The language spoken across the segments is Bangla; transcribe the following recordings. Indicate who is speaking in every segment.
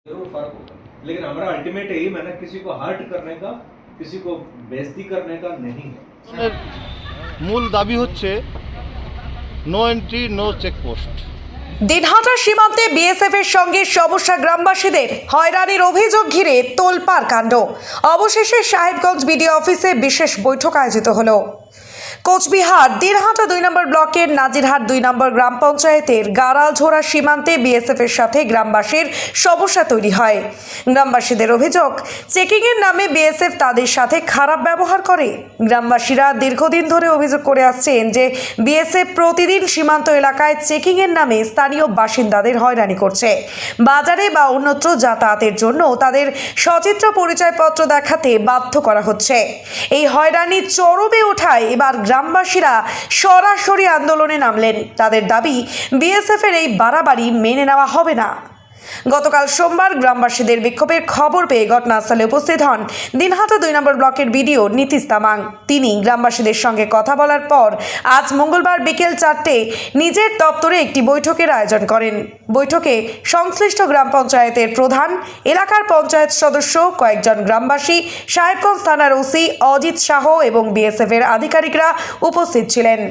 Speaker 1: जरूर फर्क होगा, लेकिन हमारा अल्टीमेट एम है ना किसी को हर्ट करने का, किसी को बेइज्जती करने का नहीं है।
Speaker 2: মূল দাবি হচ্ছে no entry no checkpost.
Speaker 3: Dinhata সীমান্তে বিএসএফ এর সঙ্গে সমস্যা গ্রামবাসীদের হয়রানির অভিযোগ ঘিরে তোলপাড় কাণ্ড। অবশেষে সাহেবগঞ্জ বিডিও অফিসে বিশেষ বৈঠক আয়োজিত হলো। কোচবিহার দিনহাটা 2 নম্বর ব্লকের নাজিরহাট 2 নম্বর গ্রাম পঞ্চায়েতের গাড়ালঝোড়া সীমান্তে বিএসএফ এর সাথে গ্রামবাসীর সমস্যা তৈরি হয়। গ্রামবাসীদের অভিযোগ, চেকিং এর নামে বিএসএফ তাদের সাথে খারাপ ব্যবহার করে। গ্রামবাসীরা দীর্ঘদিন ধরে অভিযোগ করে আসছেন যে বিএসএফ প্রতিদিন সীমান্ত এলাকায় চেকিং এর নামে স্থানীয় বাসিন্দাদের হয়রানি করছে। বাজারে বা অন্যত্র যাতায়াতের জন্য তাদের সচিত্র পরিচয়পত্র দেখাতে বাধ্য করা হচ্ছে। এই হয়রানি চরমে ওঠায় এবার গ্রামবাসীরা সরাসরি আন্দোলনে নামলেন। তাদের দাবি, বিএসএফ এর এই বাড়াবাড়ি মেনে নেওয়া হবে না। গতকাল সোমবার গ্রামবাসীদের বিক্ষোভের খবর পেয়ে ঘটনাস্থলে উপস্থিত হন দিনহাটা 2 নম্বর ব্লকের বিডিও নীতিশ তামাং। তিনি গ্রামবাসীদের সঙ্গে কথা বলার পর আজ মঙ্গলবার বিকেল 4টে নিজের দপ্তরে একটি বৈঠকের আয়োজন করেন। বৈঠকে সংশ্লিষ্ট গ্রাম পঞ্চায়েতের প্রধান, এলাকার পঞ্চায়েত সদস্য, কয়েকজন গ্রামবাসী, সাহেবগঞ্জ থানার ওসি অজিত শাহ এবং বিএসএফ এর আধিকারিকরা উপস্থিত ছিলেন।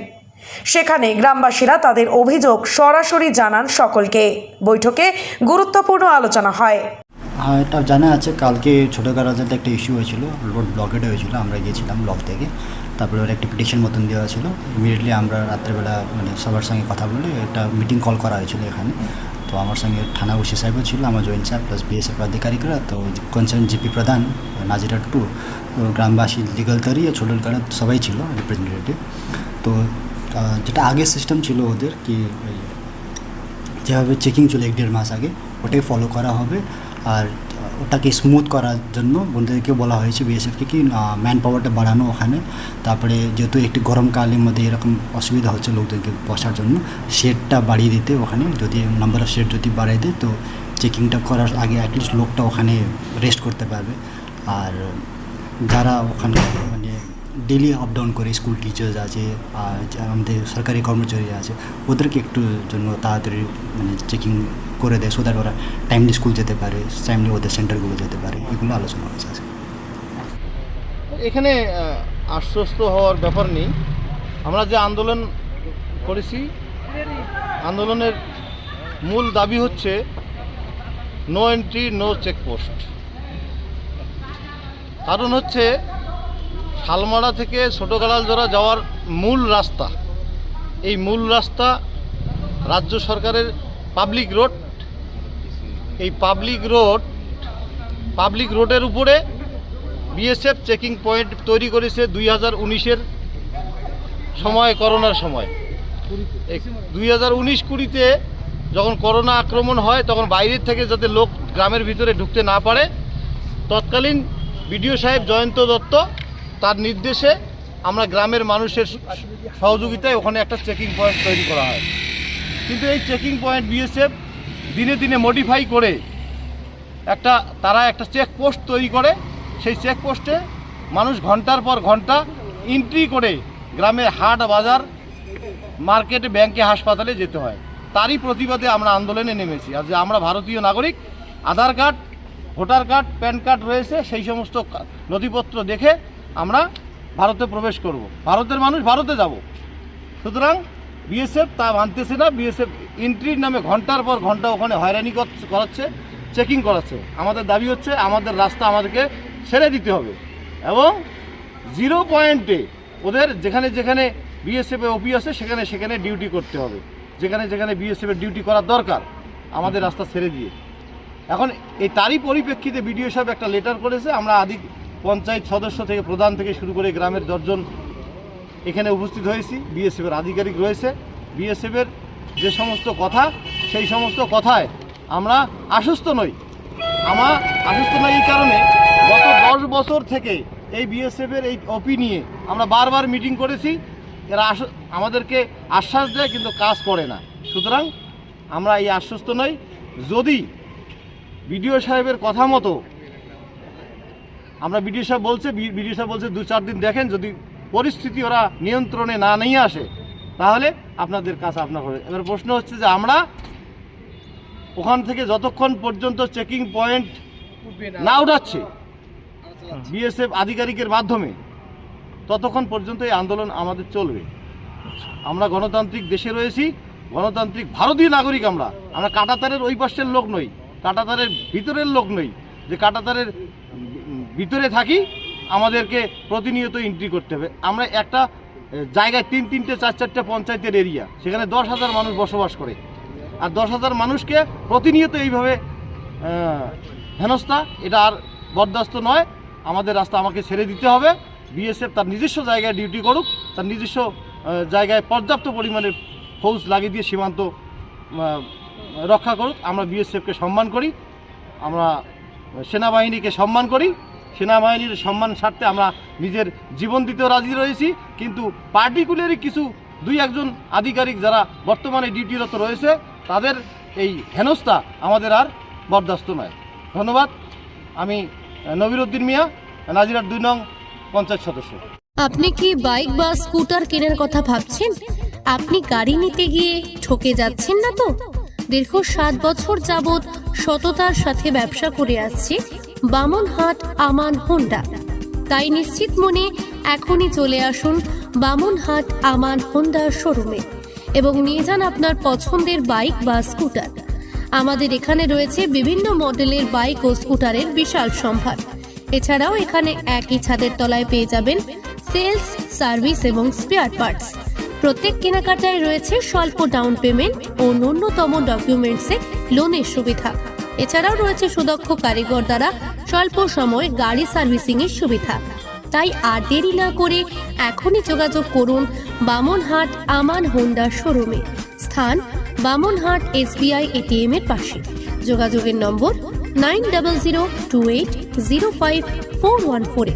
Speaker 3: সেখানে গ্রামবাসীরা তাদের অভিযোগ সরাসরি জানান সকলকে। বৈঠকে গুরুত্বপূর্ণ আলোচনা হয়।
Speaker 4: এটা জানা আছে, কালকে ছোটো গাড়াতে একটা ইস্যু হয়েছিল, রোড ব্লকেড হয়েছিল। আমরা গিয়েছিলাম ব্লক থেকে, তারপরে ওর একটা পিটিশন মতন দেওয়া ছিল। ইমিডিয়েটলি আমরা রাত্রেবেলা সবার সঙ্গে কথা বলে একটা মিটিং কল করা হয়েছিল এখানে। তো আমার সঙ্গে থানা ওসি সাহেবও ছিল, আমার জয়েন্ট সাহেব প্লাস বিএসএফ আধিকারিকরা, তো কনসার্ন জিপি প্রধান, নাজিরহাট 2, গ্রামবাসী, লিগাল তারি, ছোটো গাড়া সবাই ছিল রিপ্রেজেন্টেটিভ। তো যেটা আগে সিস্টেম ছিল ওদের কি যেভাবে চেকিং ছিল 1-1.5 মাস আগে, ওটাই ফলো করা হবে। আর ওটাকে স্মুথ করার জন্য বন্ধুদেরকে বলা হয়েছে বিএসএফকে কি ম্যান পাওয়ারটা বাড়ানো ওখানে। তারপরে যেহেতু একটি গরমকালের মধ্যে এরকম অসুবিধা হচ্ছে লোকদেরকে বসার জন্য, শেডটা বাড়িয়ে দিতে ওখানে, যদি নাম্বার অফ শেড যদি বাড়িয়ে দেয় তো চেকিংটা করার আগে অ্যাটলিস্ট লোকটা ওখানে রেস্ট করতে পারবে। আর যারা ওখানে ডেলি আপ ডাউন করে, স্কুল টিচার্স আছে, আর আমাদের সরকারি কর্মচারী আছে, ওদেরকে একটু জন্য তাড়াতাড়ি চেকিং করে দেয়, সো দ্যাট ওরা টাইমলি স্কুল যেতে পারে, টাইমলি ওদের সেন্টারগুলো যেতে পারে। এগুলো আলোচনা হয়েছে।
Speaker 2: এখানে আশ্বস্ত হওয়ার ব্যাপার নেই। আমরা যে আন্দোলন করেছি, আন্দোলনের মূল দাবি হচ্ছে নো এন্ট্রি নো চেকপোস্ট। কারণ হচ্ছে শালমারা থেকে ছোটো গাড়ালঝোড়া যাওয়ার মূল রাস্তা, এই মূল রাস্তা রাজ্য সরকারের পাবলিক রোড। এই পাবলিক রোডের উপরে বিএসএফ চেকিং পয়েন্ট তৈরি করেছে 2019-এর সময়, করোনার সময়। 2019-20 যখন করোনা আক্রমণ হয়, তখন বাইরের থেকে যাতে লোক গ্রামের ভিতরে ঢুকতে না পারে, তৎকালীন বিডিও সাহেব জয়ন্ত দত্ত তার নির্দেশে আমরা গ্রামের মানুষের সহযোগিতায় ওখানে একটা চেকিং পয়েন্ট তৈরি করা হয়। কিন্তু এই চেকিং পয়েন্ট বিএসএফ দিনে দিনে মডিফাই করে তারা একটা চেকপোস্ট তৈরি করে। সেই চেকপোস্টে মানুষ ঘন্টার পর ঘন্টা এন্ট্রি করে গ্রামের হাট, বাজার, মার্কেটে, ব্যাংকে, হাসপাতালে যেতে হয়। তারই প্রতিবাদে আমরা আন্দোলনে নেমেছি। আর যে আমরা ভারতীয় নাগরিক, Aadhaar card, voter card, PAN card রয়েছে, সেই সমস্ত নথিপত্র দেখে আমরা ভারতে প্রবেশ করব, ভারতের মানুষ ভারতে যাব। সুতরাং বিএসএফ তা মানতেছে না। বিএসএফ এন্ট্রির নামে ঘন্টার পর ঘন্টা ওখানে হয়রানি করাচ্ছে, চেকিং করাচ্ছে। আমাদের দাবি হচ্ছে আমাদের রাস্তা আমাদেরকে ছেড়ে দিতে হবে এবং 0 পয়েন্টে ওদের যেখানে যেখানে বিএসএফের ওপি আছে সেখানে সেখানে ডিউটি করতে হবে। যেখানে যেখানে বিএসএফের ডিউটি করার দরকার, আমাদের রাস্তা ছেড়ে দিয়ে। এখন এই তারই পরিপ্রেক্ষিতে বিডিও সাহেব একটা লেটার করেছে। আমরা পঞ্চায়েত সদস্য থেকে, প্রধান থেকে শুরু করে গ্রামের 10 জন এখানে উপস্থিত হয়েছি। বিএসএফের আধিকারিক রয়েছে। বিএসএফের যে সমস্ত কথা, সেই সমস্ত কথায় আমরা আশ্বস্ত নই। এই কারণে গত 10 বছর থেকে এই বিএসএফের এই ওপি নিয়ে আমরা বারবার মিটিং করেছি। এরা আমাদেরকে আশ্বাস দেয় কিন্তু কাজ করে না। সুতরাং আমরা এই আশ্বস্ত নই। যদি বিডিও সাহেবের কথা মতো, আমরা বিডিও সাহেব বলছে 2-4 দিন দেখেন, যদি পরিস্থিতি ওরা নিয়ন্ত্রণে না নিয়ে আসে তাহলে আপনাদের কাজ আপনার হবে। এবার প্রশ্ন হচ্ছে যে আমরা ওখান থেকে যতক্ষণ পর্যন্ত চেকিং পয়েন্ট না উঠাচ্ছে বিএসএফ আধিকারিকের মাধ্যমে, ততক্ষণ পর্যন্ত এই আন্দোলন আমাদের চলবে। আমরা গণতান্ত্রিক দেশে রয়েছি, গণতান্ত্রিক ভারতীয় নাগরিক। আমরা কাঁটাতারের ওই পাশের লোক নই, কাঁটাতারের ভিতরের লোক নই যে কাঁটাতারের ভিতরে থাকি আমাদেরকে প্রতিনিয়ত এন্ট্রি করতে হবে। আমরা একটা জায়গায় 3-3টে 4-4টে পঞ্চায়েতের এরিয়া, সেখানে 10,000 মানুষ বসবাস করে, আর 10,000 মানুষকে প্রতিনিয়ত এইভাবে হেনস্থা, এটা আর বরদাস্ত নয়। আমাদের রাস্তা আমাকে ছেড়ে দিতে হবে। বিএসএফ তার নিজস্ব জায়গায় ডিউটি করুক, তার নিজস্ব জায়গায় পর্যাপ্ত পরিমাণে ফৌজ লাগিয়ে দিয়ে সীমান্ত রক্ষা করুক। আমরা বিএসএফকে সম্মান করি, আমরা সেনাবাহিনীকে সম্মান করি, সেনাবাহিনীর সম্মান স্বার্থে আমরা নিজের জীবন দিতেও রাজি রয়েছি। কিন্তু পার্টিকুলারই কিছু 2-1জন আধিকারিক যারা বর্তমানে ডিউটিরত রয়েছে, তাদের এই হেনস্থা আমাদের আর বরদাস্ত নয়। ধন্যবাদ। আমি নবিরুদ্দিন মিয়া, নাজিরার 2 নং পঞ্চায়েত সদস্য।
Speaker 5: আপনি কি বাইক বা স্কুটার কেনার কথা ভাবছেন? আপনি গাড়ি নিতে গিয়ে ঠকে যাচ্ছেন না তো? দীর্ঘ 7 বছর যাবৎ সততার সাথে ব্যবসা করে আসছে বামনহাট আমান হোন্ডা। তাই নিশ্চিত মনে এখনই চলে আসুন বামনহাট আমান হোন্ডা শোরুমে এবং নিয়ে যান আপনার পছন্দের বাইক বা স্কুটার। আমাদের এখানে রয়েছে বিভিন্ন মডেলের বাইক ও স্কুটারের বিশাল সম্ভার। এছাড়াও এখানে একই ছাদের তলায় পেয়ে যাবেন সেলস, সার্ভিস এবং স্পেয়ার পার্টস। প্রত্যেক কেনাকাটায় রয়েছে স্বল্প ডাউন পেমেন্ট ও ন্যূনতম ডকুমেন্টসে লোনের সুবিধা। এছাড়াও রয়েছে সুদক্ষ কারিগর দ্বারা স্বল্প সময়ে গাড়ি সার্ভিসিং এর সুবিধা। তাই আর দেরি না করে এখনই যোগাযোগ করুন বামনহাট আমান হোন্ডা শোরুমে। স্থান বামনহাট SBI ATM এর পাশে। যোগাযোগের নম্বর 9002805414।